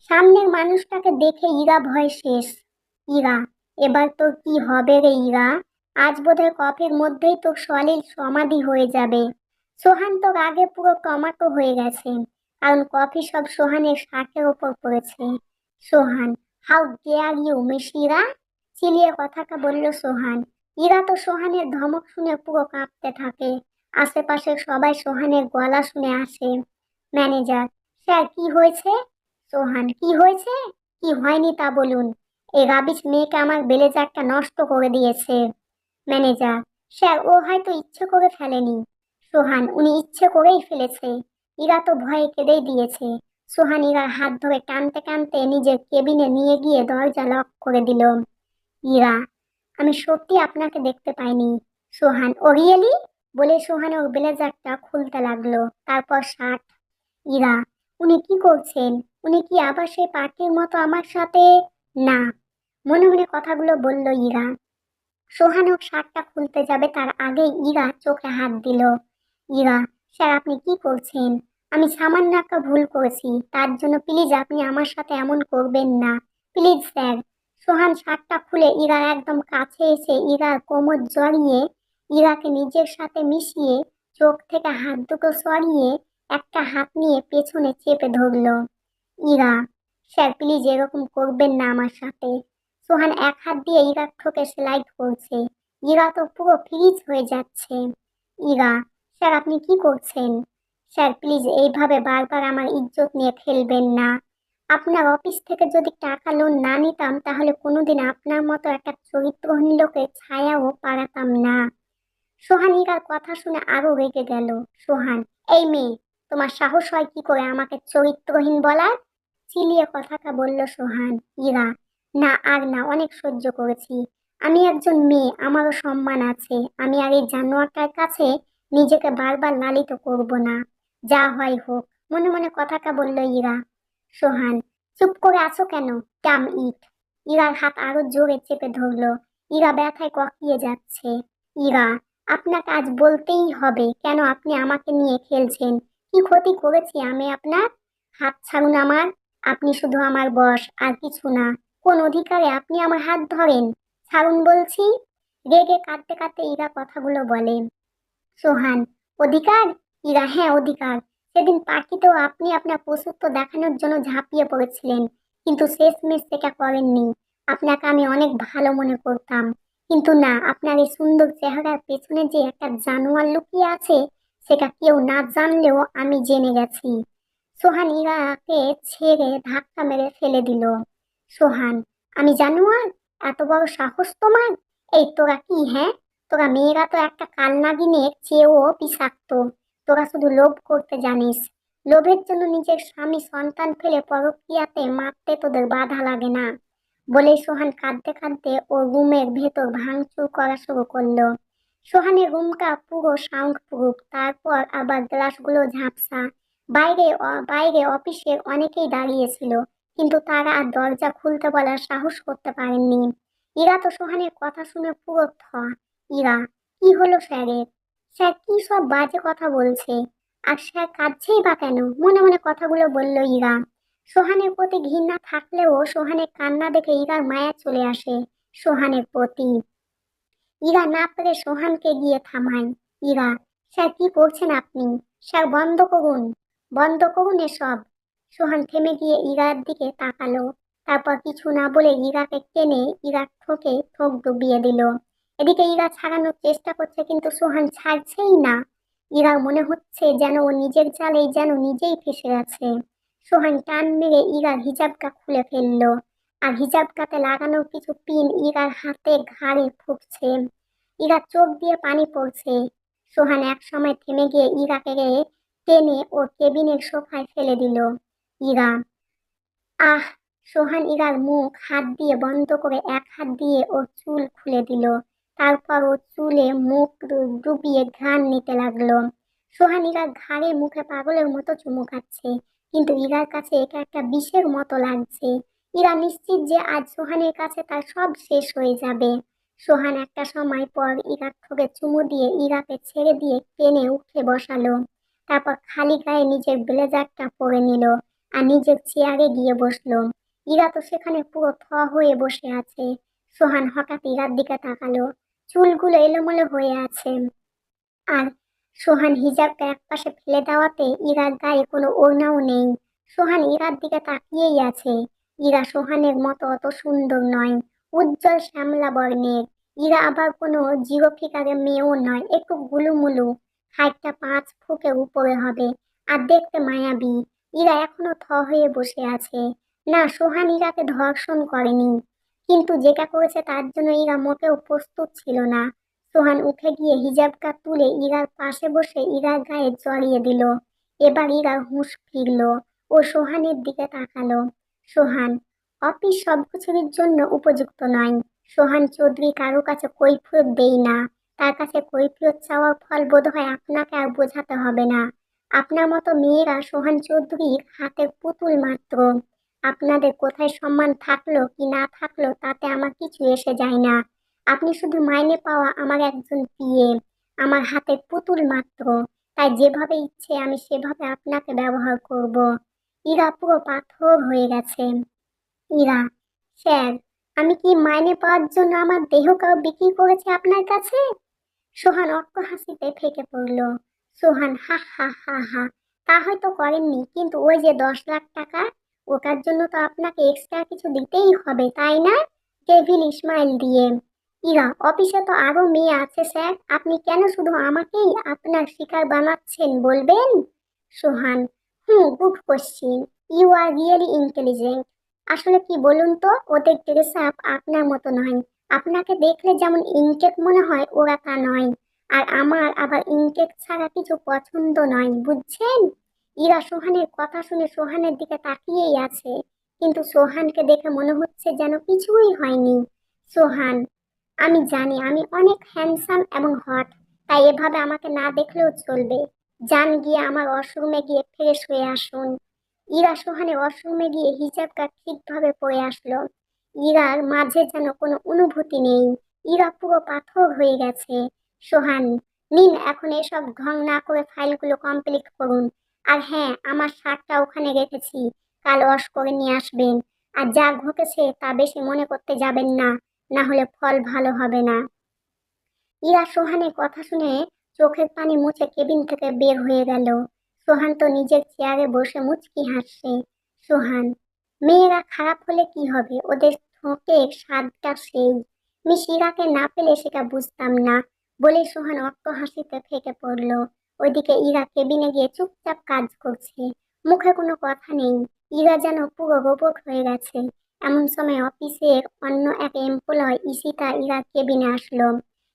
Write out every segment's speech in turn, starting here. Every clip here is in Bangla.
সামনের মানুষটাকে দেখে ইরা ভয় শেষ। ইরা, এবার তোর কি হবে রে ইরা? আজ বোধহয় কফির মধ্যেই তোর সলিল সমাধি হয়ে যাবে। সোহান তোর আগে পুরো টমাটো হয়ে গেছে, কারণ কফি সব সোহানের শাকের ওপর পড়েছে। Sohan, how dare you miss Ira, চিলিয়ে কথাটা বলল সোহান। ইরা তো সোহানের ধমক শুনে পুরো কাঁপতে থাকে। আশেপাশের সবাই সোহানের গলা শুনে আসে। ম্যানেজার, স্যার কি হয়েছে? সোহান, কি হয়েছে? কি হয়নি তা বলুন। এই রাবিশ মেয়েকে আমার ব্লেজারটা নষ্ট করে দিয়েছে। ম্যানেজার, স্যার ও হয়তো ইচ্ছে করে ফেলেনি। সোহান, উনি ইচ্ছে করেই ফেলেছে। ইরা তো ভয়ে কেঁদেই দিয়েছে। সোহান ইরার হাত ধরে টানতে টানতে নিজের কেবিনে নিয়ে গিয়ে দরজা লক করে দিল। ইরা, আমি সত্যি আপনাকে দেখতে পাইনি। সোহান, ও রিয়েলি? বলে সোহান ওর ব্লেজারটা খুলতে লাগলো, তারপর শার্ট। ইরা, উনি কি করছেন? উনি কি আবার সেই পার্টির মতো আমার সাথে? না, মনে মনে কথাগুলো বলল ইরা। সোহান ওর শার্টটা খুলতে যাবে তার আগে ইরা চোখে হাত দিল। ইরা, স্যার আপনি কি করছেন? আমি সামান্য একটা ভুল করেছি, তার জন্য প্লিজ আপনি আমার সাথে এমন করবেন না। Please sir. সোহান শার্টটা খুলে ইরার একদম কাছে এসে ইরার কোমর জড়িয়ে ইরাকে নিজের সাথে মিশিয়ে চোখ থেকে হাত দুটো সরিয়ে একটা হাত নিয়ে পেছনে চেপে ধরলো। ইরা, স্যার প্লিজ এরকম করবেন না আমার সাথে। সোহান এক হাত দিয়ে ইরার ঠোঁটে সেলাই করছে। ইরা তো পুরো ফ্রিজ হয়ে যাচ্ছে। ইরা, স্যার আপনি কি করছেন? স্যার প্লিজ এইভাবে বারবার আমার ইজ্জত নিয়ে খেলবেন না। আপনার অফিস থেকে যদি টাকা লোন না নিতাম তাহলে কোনোদিন আপনার মতো একটা চরিত্রহীন লোকের ছায়াও পাড়াতাম না। সোহান ইরার কথা শুনে আরো রেগে গেল। সোহান, এই মেয়ে, তোমার সাহস হয় কি করে আমাকে চরিত্রহীন বলার? চিলিয়ে কথাটা বলল সোহান। ইরা, না আর না, অনেক সহ্য করেছি। আমি একজন মেয়ে, আমারও সম্মান আছে। আমি আর এই জানোয়ারটার কাছে নিজেকে বারবার লালিত করব না। যা হয় হোক, মনে মনে কথাটা বলল ইরা। সোহান, চুপ করে আছো কেন? ডাম ইট। ইরার হাত আরো জোরে চেপে ধরলো। ইরা ব্যথায় ককিয়ে যাচ্ছে। ইরা, আপনাকে আজ বলতেই হবে কেন আপনি আমাকে নিয়ে খেলছেন। কি ক্ষতি করেছি আমি আপনার? হাত ছাড়ুন আমার। আপনি শুধু আমার বস, আর কিছু না। কোন অধিকারে আপনি আমার হাত ধরেন? ছাড়ুন বলছি। রেগে কাঁদতে কাঁদতে ইরা কথাগুলো বলে। সোহান, অধিকার? ইরা, হ্যাঁ অধিকার। সেদিন পার্টিতেও আপনি আপনার প্রভুত্ব দেখানোর জন্য ঝাঁপিয়ে পড়েছিলেন, কিন্তু শেষমেশ সেটা করেননি। আপনাকে আমি অনেক ভালো মনে করতাম, কিন্তু না, আপনার এই সুন্দর চেহারার পেছনে যে একটা জানোয়ার লুকিয়ে আছে সেটা কেউ না জানলেও আমি জেনে গেছি। সোহান ইরাকে ছেড়ে ধাক্কা মেরে ফেলে দিল। সোহান, আমি জানোয়ার? এত বড় সাহস তোমার? এই তোরা কি, হ্যাঁ? তোরা মেয়েরা তো একটা কালনাগিনের চেয়েও বিষাক্ত। তোরা শুধু লোভ করতে জানিস। লোভের জন্য নিজের স্বামী সন্তান ফেলে পরকীয়াতে মারতে তোদের বাধা লাগে না। বলে সোহান কাঁদতে কাঁদতে ও রুমের ভেতর ভাঙচুর করা শুরু করলো। সোহানের রুমটা পুরো সাউন্ড প্রুফ, তারপর আবার গ্লাসগুলো ঝাপসা। বাইরে অফিসের অনেকেই দাঁড়িয়েছিল, কিন্তু তারা আর দরজা খুলতে বলার সাহস করতে পারেননি। ইরা তো সোহানের কথা শুনে পুরো ইরা, কি হলো স্যারের? স্যার কি সব বাজে কথা বলছে? আর স্যার কাঁদছেই বা কেন? মনে মনে কথাগুলো বলল ইরা। সোহানের প্রতি ঘৃণা থাকলেও সোহানের কান্না দেখে ইরার মায়া চলে আসে সোহানের প্রতি। ইরা না পেরে সোহানকে গিয়ে থামায়। ইরা, স্যার কি করছেন আপনি? স্যার বন্ধ করুন, বন্ধ করুন এসব। সোহান থেমে গিয়ে ইরার দিকে তাকালো, তারপর কিছু না বলে ইরাকে টেনে ইরার ঠোকে ঠোক ডুবিয়ে দিল। এদিকে ইরা ছাড়ানোর চেষ্টা করছে, কিন্তু সোহান ছাড়ছেই না। ইরার মনে হচ্ছে যেন ও নিজের জালেই যেন নিজেই ফেসে আছে। সোহান টান মেরে ইরার হিজাবটা খুলে ফেললো, আর হিজাবটাতে লাগানো কিছু পিন ইরার হাতে ঘাড়ে ফুটছে। ইরার চোখ দিয়ে পানি পড়ছে। সোহান এক সময় থেমে গিয়ে ইরাকে টেনে ওর কেবিনের সোফায় ফেলে দিল। ইরা, আহ! সোহান ইরার মুখ হাত দিয়ে বন্ধ করে এক হাত দিয়ে ওর চুল খুলে দিল, তারপর ওর চুলে মুখ ডুবিয়ে ঘ্রাণ নিতে লাগলো। সোহান ইরার ঘাড়ে মুখে পাগলের মতো চুমু খাচ্ছে, কিন্তু ইরার কাছে এটা একটা বিষের মতো লাগছে। ইরা নিশ্চিত যে আজ সোহানের কাছে তার সব শেষ হয়ে যাবে। সোহান একটা সময় পর ইরার ঠোঁটে চুমু দিয়ে ইরাকে ছেড়ে দিয়ে টেনে উঠে বসালো, তারপর খালি গায়ে নিজের ব্লেজারটা পরে নিল। আর নিজের চেয়ারে গিয়ে বসলো। ইরা তো সেখানে পুরো থ হয়ে বসে আছে। সোহান হঠাৎ ইরার দিকে তাকালো। চুলগুলো এলোমেলো হয়ে আছে। আর সোহান হিজাবটা একপাশে ফেলে দেওয়াতে ইরার গায়ে কোনো ওড়নাও নেই। সোহান ইরার দিকে তাকিয়েই আছে। ইরা সোহানের মতো অত সুন্দর নয়, উজ্জ্বল শ্যামলা বর্ণের। ইরা আবার কোনো জিরো ফিগারের মেয়েও নয়, একটু গুলুমুলু। হাইটটা 5 ফুটের উপরে হবে। আর দেখতে মায়াবী। ইরা এখনো থ হয়ে বসে আছে। না, সোহান ইরাকে ধর্ষণ করেনি, কিন্তু যেটা করেছে তার জন্য ইরা মোটেও প্রস্তুত ছিল না। সোহান উঠে গিয়ে হিজাবটা তুলে ইরার পাশে বসে ইরার গায়ে জড়িয়ে দিল। এবার ইরার হুঁশ ফিরল। ও সোহানের দিকে তাকালো। সোহান, অফিস সবকিছুর জন্য উপযুক্ত নয়। সোহান চৌধুরী কারো কাছে কৈফিয়ত দেই না। তার কাছে কৈফিয়ত চাওয়ার ফল বোধহয় আপনাকে আর বোঝাতে হবে না। আপনার মতো মেয়েরা সোহান চৌধুরীর হাতের পুতুল মাত্র। আপনাদের কোথায় সম্মান থাকলো কি না থাকলো তাতে আমার কিছু এসে যায় না। আপনি শুধু মাইনে পাওয়া আমার একজন পিএ, আমার হাতের পুতুল মাত্র। তাই যেভাবে ইচ্ছে আমি সেভাবে আপনাকে ব্যবহার করব। ইরা পুরো পাথর হয়ে গেছে। ইরা, স্যার, আমি কি মাইনে পাওয়ার জন্য আমার দেহটাও বিক্রি করেছি আপনার কাছে? সোহান অট্ট হাসিতে ফেটে পড়ল। সোহান হা হা হা হা, তা হয়তো করেননি, কিন্তু ওই যে 10 লাখ টাকা, ওটার জন্য তো আপনাকে এক্সট্রা কিছু দিতেই হবে, তাই না? ডেভিল ইসমাইল দিয়ে। ইরা, অফিসে তো আরো মেয়ে আছে স্যার, আপনি কেন শুধু আমাকেই আপনার শিকার বানাচ্ছেন বলবেন? Sohan, good question. You are really intelligent. আসলে কি বলুন তো, ওদের ড্রেস আপ আপনার মতো নয়। আপনাকে দেখলে যেমন ইনটেক মনে হয় ওরা তা নয়। আর আমার আবার ইনটেক ছাড়া কিছু পছন্দ নয়, বুঝছেন? ইরা সোহানের কথা শুনে সোহানের দিকে তাকিয়েই আছে, কিন্তু সোহানকে দেখে মনে হচ্ছে যেন কিছুই হয়নি। সোহান, আমি জানি আমি অনেক হ্যান্ডসাম এবং হট, তাই এভাবে আমাকে না দেখলেও চলবে। যান গিয়ে আমার ওয়াশরুমে গিয়ে ফ্রেশ হয়ে আসুন। ইরা সোহানের ওয়াশরুমে গিয়ে হিজাবটা ঠিকভাবে পরে আসলো। ইরার মাঝে যেন কোনো অনুভূতি নেই। ইরা পুরো পাথর হয়ে গেছে। সোহান, নিন এখন এসব ঢং না করে ফাইলগুলো কমপ্লিট করুন। আর হ্যাঁ, আমার শার্টটা ওখানে রেখেছি, কাল ওয়াশ করে নিয়ে আসবেন। আর যা ঘটেছে তা বেশি মনে করতে যাবেন না, না হলে ফল ভালো হবে না। ইরা সোহানের কথা শুনে চোখের পানি মুছে কেবিন থেকে বের হয়ে গেল। সোহান তো নিজের চেয়ারে বসে মুচকি হাসছে। সোহান, মেয়েরা খারাপ হলে কি হবে, ওদের ঠোঁটের স্বাদটা সেই। মিস ইরাকে না পেলে সেটা বুঝতাম না, বলে সোহান অট্ট হাসিতে ফেটে পড়ল। ওইদিকে ইরা কেবিনে গিয়ে চুপচাপ কাজ করছে, মুখে কোনো কথা নেই। ইরা যেন পুরো রোবট হয়ে গেছে। এমন সময় অফিসের অন্য এক এমপ্লয় ঈশিতা ইরার কেবিনে আসলো।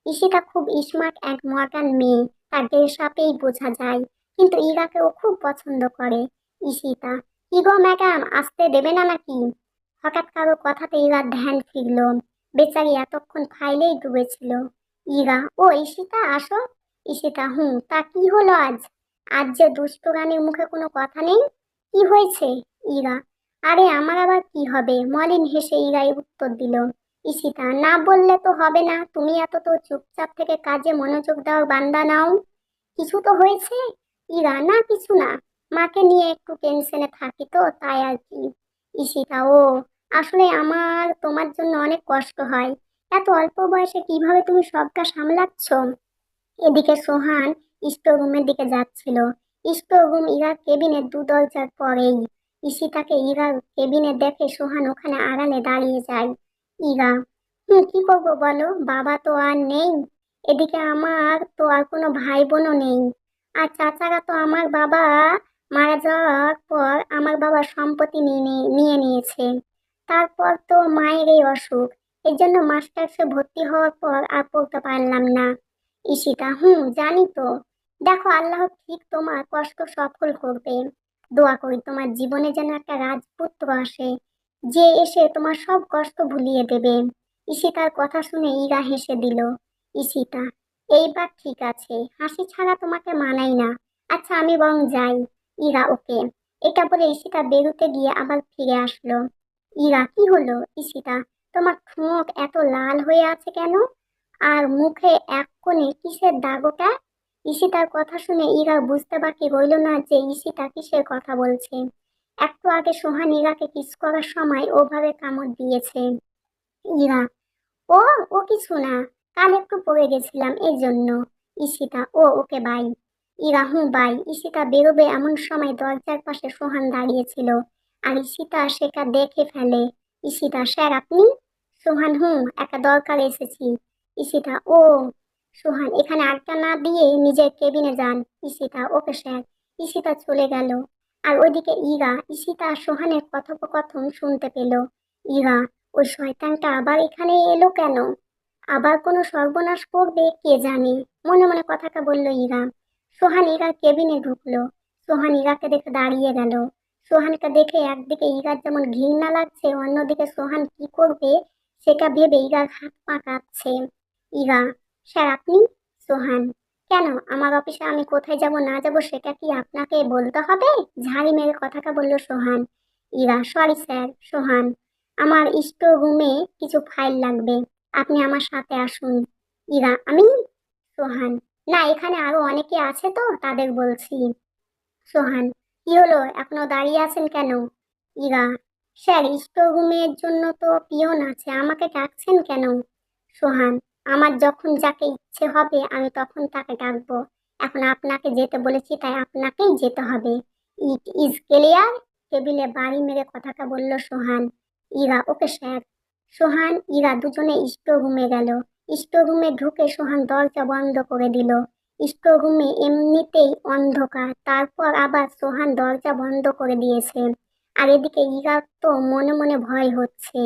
ঈশিতা খুব স্মার্ট এক মডার্ন মেয়ে, তার ড্রেস আপেই বোঝা যায়, কিন্তু ইরাকে ও খুব পছন্দ করে। ঈশিতা, কি গো ম্যাডাম, আসতে দেবে না নাকি? হঠাৎ কারো কথাতে ইরার ধ্যান ফিরল। বেচারি এতক্ষণ ফাইলেই ডুবেছিল। ইরা, ও ঈশিতা, আসো। ঈশিতা, তা কি হলো আজ? আজ যে দুষ্ট রানীর মুখে কোনো কথা নেই, কি হয়েছে? ইরা, আরে আমার আবার কি হবে, মলিন হেসে ইরাই উত্তর দিল। ঈশিতা, না বললে তো হবে না, তুমি এত তো চুপচাপ থেকে কাজে মনোযোগ দেওয়ার বান্দা নাও। কিছু তো হয়েছে? ইরা, না কিছু না, মাকে নিয়ে একটু টেনশনে থাকি তো তাই আর কি। ঈশিতা, ও, আসলে আমার তোমার জন্য অনেক কষ্ট হয়। এত অল্প বয়সে কিভাবে তুমি সবটা সামলাচ্ছ? এদিকে সোহান স্টোর রুমের দিকে যাচ্ছিল। স্টোর রুম ইরার কেবিনের 2 দরজার পরেই। ঈশিতাকে ইরার কেবিনে দেখে সোহান ওখানে আড়ালে দাঁড়িয়ে যায়। ইরা, কি করবো বলো, বাবা তো আর নেই। এদিকে আমার তো আর কোনো ভাই বোনও নেই। আর চাচারা তো আমার বাবা মারা যাওয়ার পর আমার বাবার সম্পত্তি নিয়ে নিয়েছে। তারপর তো মায়ের এই অসুখ, এর জন্য মাস্টার্সে ভর্তি হওয়ার পর আর পড়তে পারলাম না। ঈশিতা, জানি তো। দেখো, আল্লাহ ঠিক তোমার কষ্ট সফল করবে। দোয়া করি তোমার জীবনে যেন একটা রাজপুত্র আসে, যে এসে তোমার সব কষ্ট ভুলিয়ে দেবে। ঈশিতার কথা শুনে ইরা হেসে দিল। ঈশিতা, এইবার ঠিক আছে, হাসি ছাড়া তোমাকে মানাই না। আচ্ছা আমি বরং যাই। ইরা, ওকে। এটা বলে ঈশিতা বেরুতে গিয়ে আবার ফিরে আসলো। ইরা, কি হলো? ঈশিতা, তোমার ঠোঁট এত লাল হয়ে আছে কেন? আর মুখে এক কোণে কিসের দাগ ওটা? ঈশিতার কথা শুনে ইরা বুঝতে বাকি রইল না যে ঈশিতা কিসের কথা বলছে। একটু আগে সোহান ইরাকে কিস করার সময় ওভাবে কামড় দিয়েছে। ইরা, ও ও কিছু না, কাল একটু পড়ে গেছিলাম এই জন্য। ঈশিতা, ও ওকে বাই। ইরা, হুঁ বাই। ঈশিতা বেরোবে এমন সময় দরজার পাশে সোহান দাঁড়িয়েছিল, আর ঈশিতা সেটা দেখে ফেলে। ঈশিতা, স্যার আপনি? সোহান, হুঁ, একটা দরকার এসেছি। ঈশিতা, ও। সোহান, এখানে আড্ডা না দিয়ে নিজের কেবিনে যান। Ishita, okay sir. ঈশিতা চলে গেল। আর ওইদিকে ইরা ঈশিতা আর সোহানের কথোপকথন শুনতে পেল। ইরা, ওই শয়তানটা আবার এখানে এলো কেন? আবার কোনো সর্বনাশ করবে কে জানে, মনে মনে কথাটা বলল ইরা। সোহান ইরার কেবিনে ঢুকলো। সোহান ইরাকে দেখে দাঁড়িয়ে গেল। সোহানকে দেখে একদিকে ইরার যেমন ঘৃণা লাগছে, অন্যদিকে সোহান কি করবে সেটা ভেবে ইরার হাত পা কাঁপছে। ইরা, স্যার আপনি? সোহান, কেন, আমার অফিসে আমি কোথায় যাব না যাব সেটা কি আপনাকে বলতে হবে? ঝাড়ি মেরে কথাটা বলল সোহান। Ira, sorry sir. সোহান, আমার স্টোর রুমে কিছু ফাইল লাগবে, আপনি আমার সাথে আসুন। ইরা, আমি? সোহান, না, এখানে আরো অনেকে আছে তো তাদের বলছি। সোহান, কি হলো, এখনো দাঁড়িয়ে আছেন কেন? ইরা, স্যার স্টোর রুমের জন্য তো পিয়ন আছে, আমাকে ডাকছেন কেন? সোহান, আমার যখন যাকে ইচ্ছে হবে আমি তখন তাকে ডাকবো। এখন আপনাকে যেতে বলেছি তাই আপনাকেই যেতে হবে। It is clear. টেবিলে বাড়ি মেরে কথাটা বলল সোহান। Ira, okay sir. সোহান ইরা দুজনে স্টোর রুমে গেল। স্টোর রুমে ঢুকে সোহান দরজা বন্ধ করে দিল। স্টোর রুমে এমনিতেই অন্ধকার, তারপর আবার সোহান দরজা বন্ধ করে দিয়েছে। আর এদিকে ইরার তো মনে মনে ভয় হচ্ছে।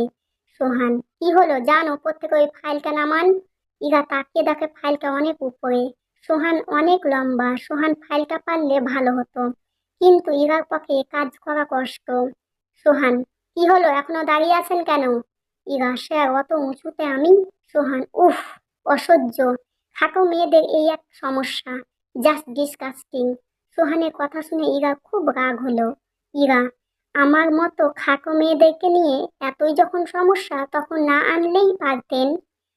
সোহান, কি হলো, যান ওপর থেকে ওই ফাইলটা নামান। ইরা তাকিয়ে দেখে ফাইলটা অনেক উপরে। সোহান অনেক লম্বা, সোহান ফাইলটা পারলে ভালো হতো, কিন্তু ইরার পক্ষে কাজ করা কষ্ট। সোহান, কি হলো, এখনো দাঁড়িয়ে আছেন কেন? ইরা, স্যার অত উঁচুতে আমি। সোহান, উফ, অসহ্য। খাটো মেয়েদের এই এক সমস্যা, জাস্ট ডিসকাস্টিং। সোহানের কথা শুনে ইরা খুব রাগ হলো। ইরা, আমার মতো খাটো মেয়েদেরকে নিয়ে এতই যখন সমস্যা তখন না আনলেই পারতেন।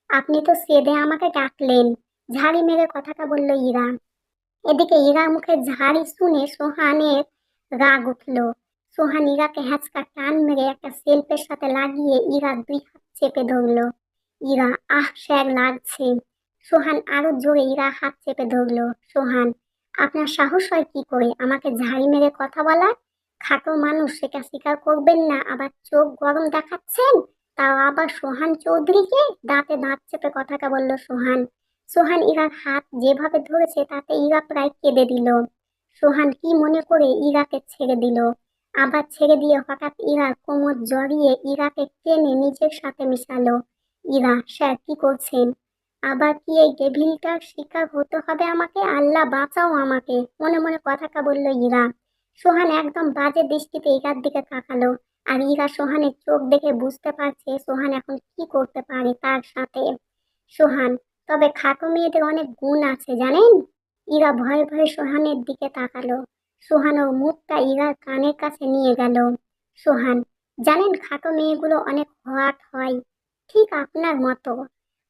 আপনি তো সেদে আমাকে ডাকলেন। ঝাড়ি মেরে কথাটা বলল ইরা। এদিকে ইরার মুখে ঝাড়ি শুনে সোহানের রাগ উঠল। সোহান ইরাকে হ্যাঁচকা টান মেরে একটা সেলফের সাথে লাগিয়ে ইরার দুই হাত চেপে ধরলো। ইরা, আহ স্যার লাগছে। সোহান আরো জোরে ইরা হাত চেপে ধরলো। সোহান, আপনার সাহস হয় কি করে আমাকে ঝাড়ি মেরে কথা বলার? খাটো মানুষ সেটা স্বীকার করবেন না, আবার চোখ গরম দেখাচ্ছেন, তাও আবার সোহান চৌধুরীকে। দাঁতে দাঁত চেপে কথাটা বলল সোহান। সোহান ইরার হাত যেভাবে ধরেছে তাতে ইরা প্রায় কেঁদে দিল। সোহান কি মনে করে ইরাকে ছেড়ে দিল, আবার ছেড়ে দিয়ে হঠাৎ ইরার কোমর জড়িয়ে ইরাকে টেনে নিজের সাথে মিশালো। ইরা, স্যার কি করছেন? আবার কি এই ডেভিলটার শিকার হতে হবে আমাকে? আল্লাহ বাঁচাও আমাকে, মনে মনে কথাটা বলল ইরা। সোহান একদম বাজে দৃষ্টিতে ইরার দিকে তাকালো, আর ইরা সোহানের চোখ দেখে বুঝতে পারছে সোহান এখন কি করতে পারে তার সাথে। সোহান, তবে খাটো মেয়েদের অনেক গুণ আছে জানেন? ইরা ভয়ে ভয়ে সোহানের দিকে তাকালো। সোহান ওর মুখটা ইরার কানের কাছে নিয়ে গেল। সোহান, জানেন খাটো মেয়েগুলো অনেক হট হয়, ঠিক আপনার মতো।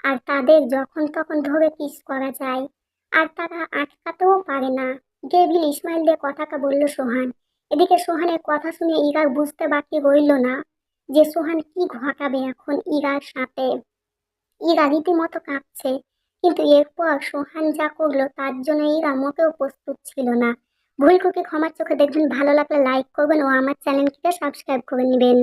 আর তাদের যখন তখন ধরে কিস করা যায়, আর তারা আটকাতেও পারে না। ডেভিল ইসমাইল দিয়ে কথাটা বলল সোহান। এদিকে সোহানের কথা শুনে ইরার বুঝতে বাকি রইল না যে সোহান কি ঘটাবে এখন ইরার সাথে। ইরা রীতিমতো কাঁপছে, কিন্তু এরপর সোহান যা করলো তার জন্য ইরা মোটেও প্রস্তুত ছিল না। ভুল করে ক্ষমার চোখে দেখবেন, ভালো লাগলে লাইক করবেন ও আমার চ্যানেলটিকে সাবস্ক্রাইব করে নেবেন।